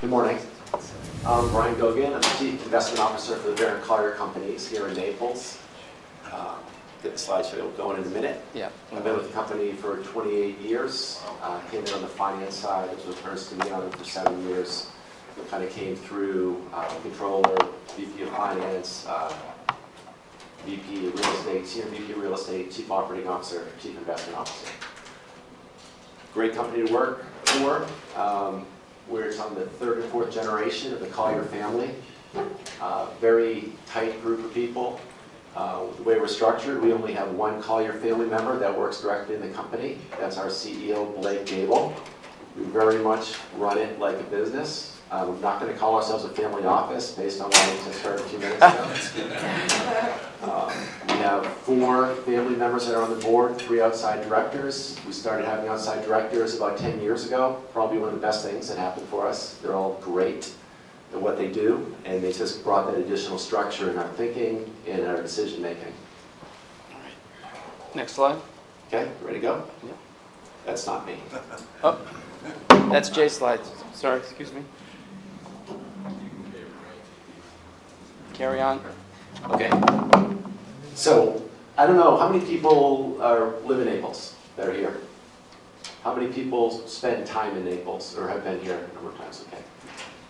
Good morning. I'm Brian Goguen. I'm the Chief Investment Officer for the Barron Collier companies here in Naples. Get the slideshow going in a minute. Yeah. I've been with the company for 28 years. Came in on the finance side. Was with Ernst & Young for 7 years. Kind of came through controller, VP of finance, VP of real estate, senior VP of real estate, chief operating officer, chief investment officer. Great company to work for. We're on the third and fourth generation of the Collier family. Very tight group of people. The way we're structured, we only have one Collier family member that works directly in the company. That's our CEO, Blake Gable. We very much run it like a business. We're not going to call ourselves a family office based on what I just heard a few minutes ago. We have 4 family members that are on the board, 3 outside directors. We started having outside directors about 10 years ago. Probably one of the best things that happened for us. They're all great at what they do, and they just brought that additional structure in our thinking and our decision making. All right. Next slide. Okay, ready to go? Yeah. That's not me. Oh, that's Jay's slides. Sorry, excuse me. Carry on. Okay. So, I don't know, how many people live in Naples that are here? How many people spend time in Naples or have been here a number of times? Okay.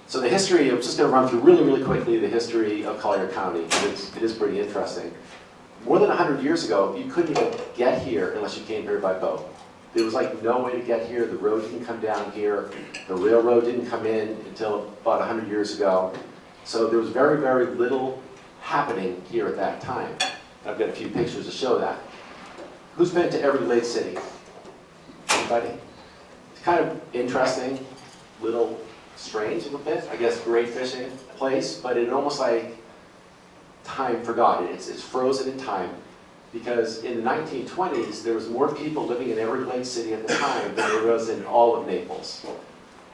So the history, I'm just going to run through really quickly the history of Collier County. It is pretty interesting. More than 100 years ago, you couldn't even get here unless you came here by boat. There was like no way to get here. The road didn't come down here. The railroad didn't come in until about 100 years ago. So there was very little happening here at that time. I've got a few pictures to show that. Who's been to every lake city? Anybody? It's kind of interesting, little strange a little bit. I guess great fishing place, but it almost like time forgot it. It's frozen in time because in the 1920s there was more people living in every lake city at the time than there was in all of Naples.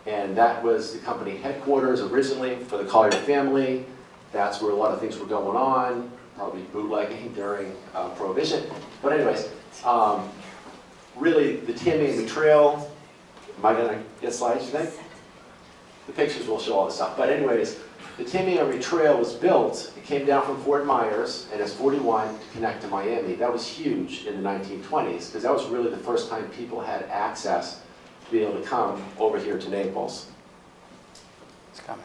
And that was the company headquarters originally for the Collier family. That's where a lot of things were going on, probably bootlegging during Prohibition. But anyways, really the Tamiami Trail, am I going to get slides, you think? The pictures will show all this stuff. But anyways, the Tamiami Trail was built, it came down from Fort Myers, and it's 41 to connect to Miami. That was huge in the 1920s, because that was really the first time people had access to be able to come over here to Naples. It's coming.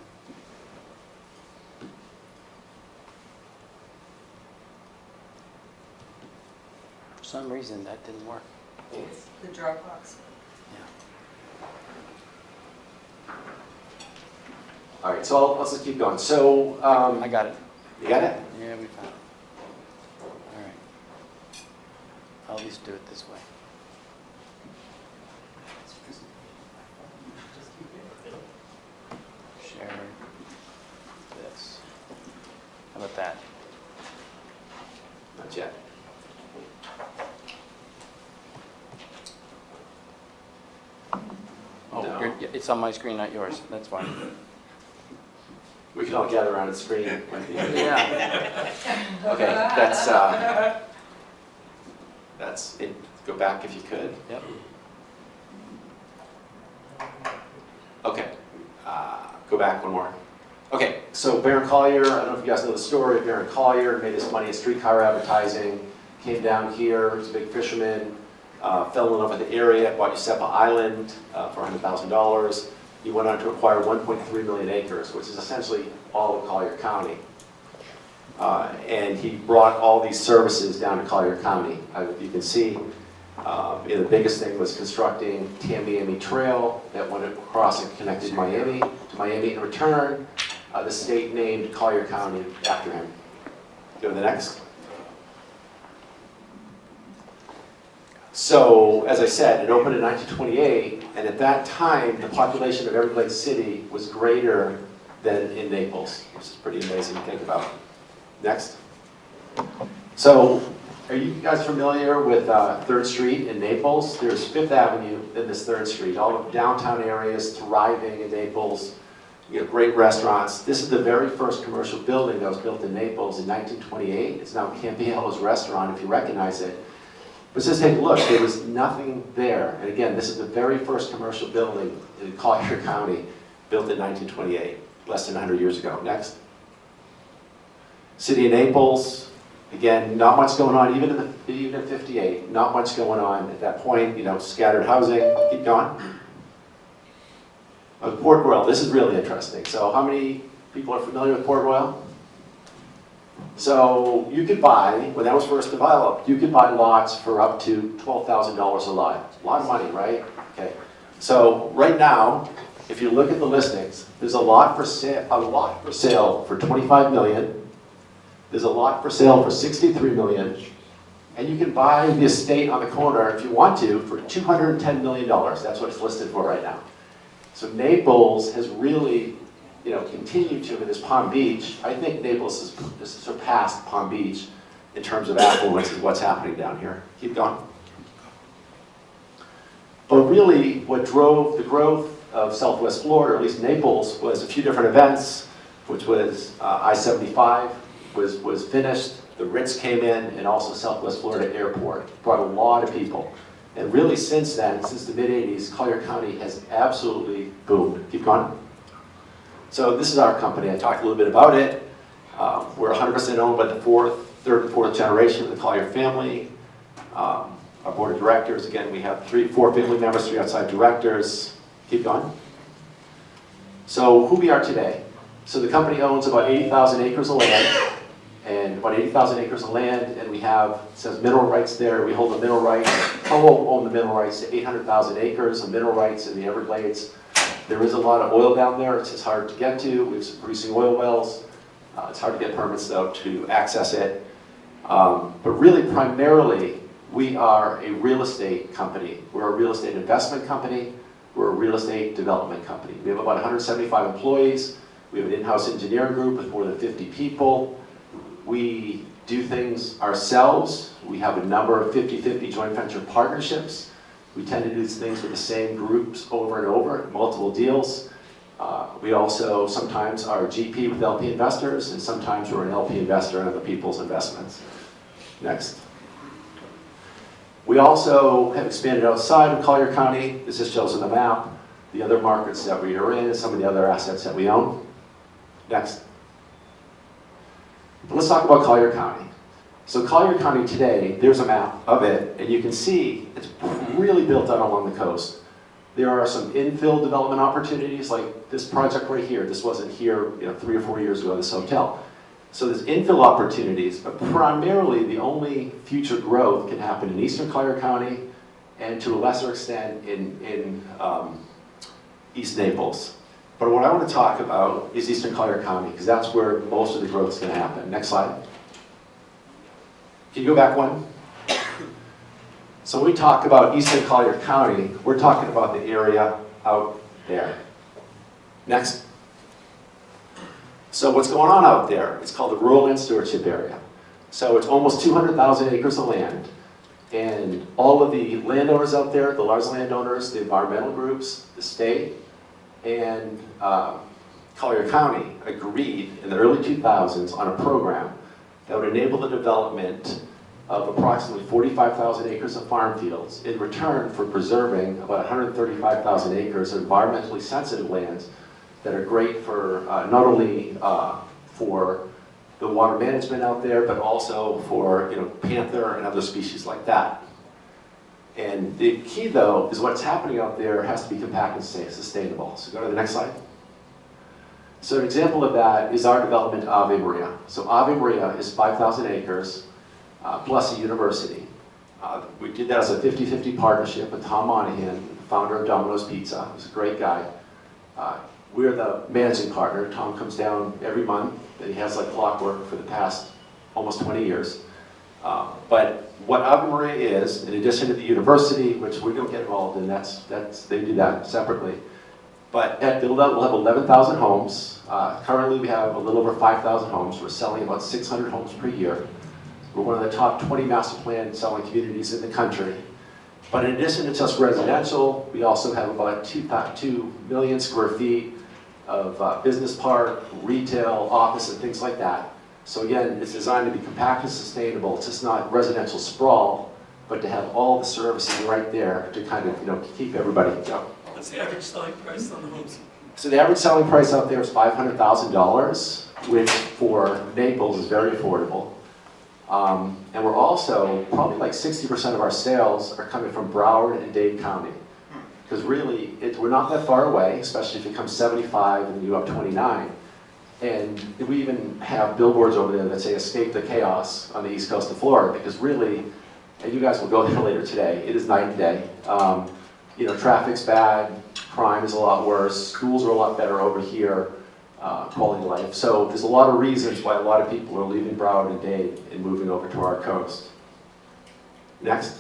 For some reason, that didn't work. It's the Dropbox. Yeah. All right, so let's just keep going. So, I got it. you got it? Yeah, we found it. All right. I'll at least do it this way. Share this. How about that? Not yet. Oh, No. it's on my screen, not yours. That's fine. We can all gather around the screen. Yeah. Okay, that's it. Go back if you could. Yep. Okay, go back one more. Okay, so Barron Collier, I don't know if you guys know the story. Barron Collier made his money in streetcar advertising, came down here, was a big fisherman, fell in love with the area, bought Giuseppe Island for $100,000. He went on to acquire 1.3 million acres, which is essentially all of Collier County. And he brought all these services down to Collier County. You can see the biggest thing was constructing Tamiami Trail that went across and connected Miami to Miami. In return, the state named Collier County after him. Go to the next. So, as I said, it opened in 1928, and at that time, the population of every lake city was greater than in Naples, which is pretty amazing to think about. Next. So, are you guys familiar with 3rd Street in Naples? There's 5th Avenue in this 3rd Street. All the downtown areas thriving in Naples. You have great restaurants. This is the very first commercial building that was built in Naples in 1928. It's now Campiello's restaurant, if you recognize it. But just take a look, there was nothing there. And again, this is the very first commercial building in Collier County. built in 1928, less than 100 years ago. Next. City of Naples, again, not much going on, even in 58, not much going on at that point, you know, scattered housing. Keep going. Port Royal, this is really interesting. So how many people are familiar with Port Royal? So you could buy, when that was first developed, you could buy lots for up to $12,000 a lot. A lot of money, right? Okay. So right now, if you look at the listings, there's a lot for sale for 25 million. There's a lot for sale for 63 million. And you can buy the estate on the corner if you want to for $210 million. That's what it's listed for right now. So Naples has really, you know, continued to, in this Palm Beach, I think Naples has surpassed Palm Beach in terms of affluence is what's happening down here. Keep going. But really, what drove the growth of Southwest Florida, or at least Naples, was a few different events, which was I-75 was finished, the Ritz came in, and also Southwest Florida Airport. Brought a lot of people. And really since then, since the mid-80s, Collier County has absolutely boomed. Keep going. So this is our company. I talked a little bit about it. We're 100% owned by the third and fourth generation of the Collier family. Our board of directors, again, we have four family members, 3 outside directors. Keep going. So who we are today. So the company owns about 80,000 acres of land, and we have, it says mineral rights there. We hold the mineral rights, co-own the mineral rights to 800,000 acres of mineral rights in the Everglades. There is a lot of oil down there. It's just hard to get to. We have some producing oil wells. It's hard to get permits, though, to access it. But really, primarily, we are a real estate company. We're a real estate investment company. We're a real estate development company. We have about 175 employees. We have an in-house engineering group with more than 50 people. We do things ourselves. We have a number of 50-50 joint venture partnerships. We tend to do these things with the same groups over and over, multiple deals. We also sometimes are GP with LP investors, and sometimes we're an LP investor in other people's investments. Next. We also have expanded outside of Collier County. This just shows on the map the other markets that we are in, and some of the other assets that we own. Next. Let's talk about Collier County. So Collier County today, there's a map of it, and you can see it's really built out along the coast. There are some infill development opportunities, like this project right here. This wasn't here, 3 or 4 years ago, this hotel. So there's infill opportunities, but primarily the only future growth can happen in eastern Collier County, and to a lesser extent in East Naples. But what I want to talk about is eastern Collier County, because that's where most of the growth is going to happen. Next slide. Can you go back one? So when we talk about eastern Collier County, we're talking about the area out there. Next. So what's going on out there? It's called the Rural Land Stewardship Area. So it's almost 200,000 acres of land. And all of the landowners out there, the large landowners, the environmental groups, the state, and Collier County agreed in the early 2000s on a program that would enable the development of approximately 45,000 acres of farm fields in return for preserving about 135,000 acres of environmentally sensitive lands that are great for not only for the water management out there, but also for panther and other species like that. And the key, though, is what's happening out there has to be compact and sustainable. So go to the next slide. So an example of that is our development of Ave Maria. So Ave Maria is 5,000 acres, plus a university. We did that as a 50-50 partnership with Tom Monahan, the founder of Domino's Pizza. He's a great guy. We're the managing partner. Tom comes down every month, and he has like clockwork for the past almost 20 years. But what Ave Maria is, in addition to the university, which we don't get involved in, they do that separately. But at the level, we'll have 11,000 homes. Currently, we have a little over 5,000 homes. We're selling about 600 homes per year. We're one of the top 20 master plan selling communities in the country. But in addition to just residential, we also have about 2 million square feet of business park, retail, office, and things like that. So again, it's designed to be compact and sustainable. It's just not residential sprawl, but to have all the services right there to kind of keep everybody going. What's the average selling price on the homes? So the average selling price out there is $500,000, which for Naples is very affordable. And we're also, probably like 60% of our sales are coming from Broward and Dade County. Because really, we're not that far away, especially if you come 75 and you go up 29. And we even have billboards over there that say escape the chaos on the east coast of Florida, because really, and you guys will go there later today, it is night and day. You know, traffic's bad, crime is a lot worse, schools are a lot better over here, quality of life. So there's a lot of reasons why a lot of people are leaving Broward and Dade and moving over to our coast. Next.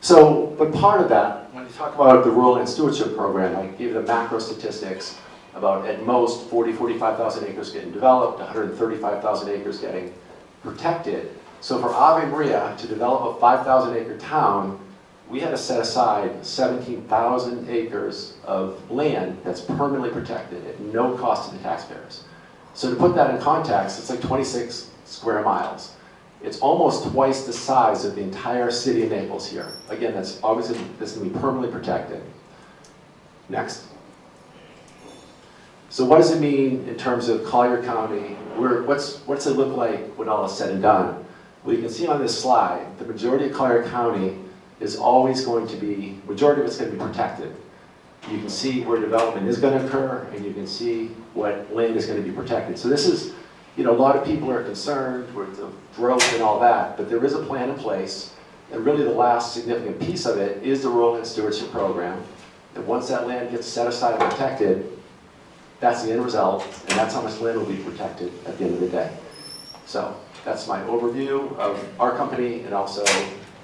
So, but part of that, when you talk about the Rural Land Stewardship Program, I gave the macro statistics about at most 45,000 acres getting developed, 135,000 acres getting protected. So for Ave Maria to develop a 5,000 acre town, we had to set aside 17,000 acres of land that's permanently protected at no cost to the taxpayers. So to put that in context, it's like 26 square miles. It's almost twice the size of the entire city of Naples here. Again, that's always going to be permanently protected. Next. So what does it mean in terms of Collier County? What's it look like when all is said and done? Well, you can see on this slide, the majority of Collier County is always going to be, majority of it's going to be protected. You can see where development is going to occur, and you can see what land is going to be protected. So this is, you know, a lot of people are concerned with the growth and all that, but there is a plan in place, and really the last significant piece of it is the Rural Land Stewardship Program. And once that land gets set aside and protected, that's the end result, and that's how much land will be protected at the end of the day. So that's my overview of our company and also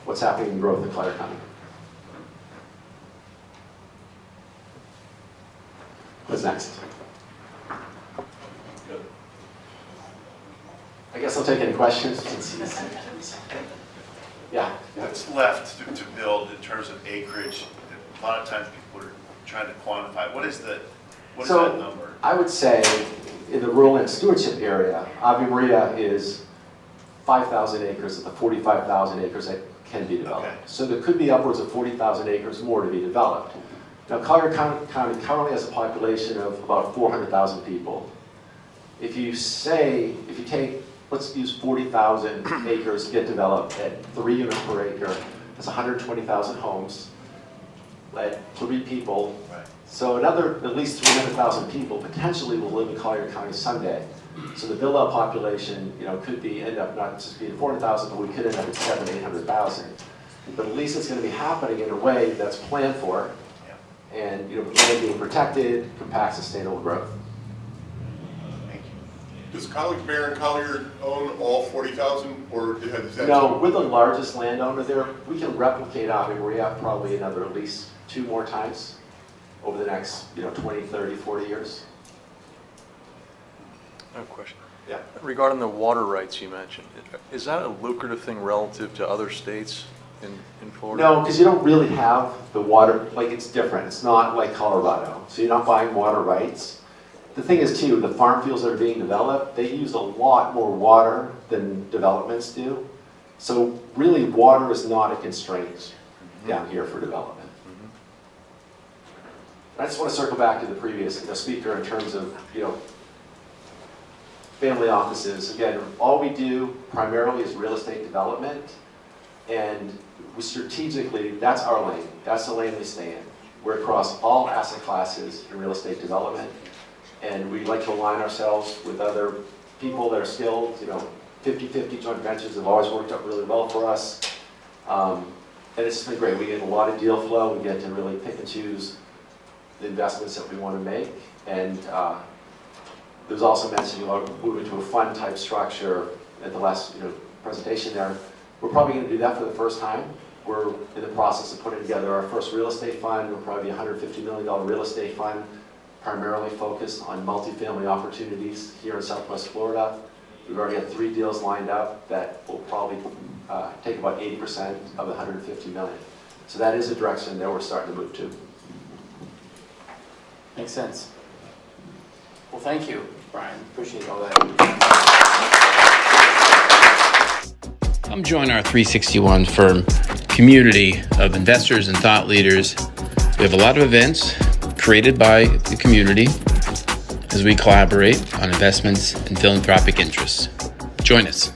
what's happening in growth in Collier County. What's next? Good. I guess I'll take any questions since he's... Yeah. What's left to build in terms of acreage? A lot of times people are trying to quantify. What is that number? I would say in the rural land stewardship area, Ave Maria is 5,000 acres of the 45,000 acres that can be developed. Okay. So there could be upwards of 40,000 acres more to be developed. Now, Collier County currently has a population of about 400,000 people. If you take, let's use 40,000 acres get developed at 3 units per acre, that's 120,000 homes, at 3 people. Right. So another at least 300,000 people potentially will live in Collier County someday. So the build-out population, you know, could end up not just being 400,000, but we could end up at 700,000, 800,000. But at least it's going to be happening in a way that's planned for, and you know, land being protected, compact, sustainable growth. Thank you. Does Barron Collier own all 40,000, or is that? No, we're the largest landowner there. We can replicate Ave Maria probably another at least 2 more times over the next, you know, 20, 30, 40 years. I have a question. Yeah. Regarding the water rights you mentioned, is that a lucrative thing relative to other states in Florida? No, because you don't really have the water, like it's different. It's not like Colorado. So you're not buying water rights. The thing is too, the farm fields that are being developed, they use a lot more water than developments do. So really water is not a constraint down here for development. I just want to circle back to the previous speaker in terms of, you know, family offices. Again, all we do primarily is real estate development, and we strategically, that's our lane. That's the lane we stay in. We're across all asset classes in real estate development, and we like to align ourselves with other people that are skilled. You know, 50-50 joint ventures have always worked out really well for us, and it's just been great. We get a lot of deal flow. We get to really pick and choose the investments that we want to make, and there's also mentioning about moving to a fund type structure at the last presentation there. We're probably going to do that for the first time. We're in the process of putting together our first real estate fund. We'll probably be a $150 million real estate fund, primarily focused on multifamily opportunities here in Southwest Florida. We've already had 3 deals lined up that will probably take about 80% of the $150 million. So that is a direction that we're starting to move to. Makes sense. Well, thank you, Brian. Appreciate all that. Come join our 361 firm community of investors and thought leaders. We have a lot of events, created by the community as we collaborate on investments and philanthropic interests. Join us.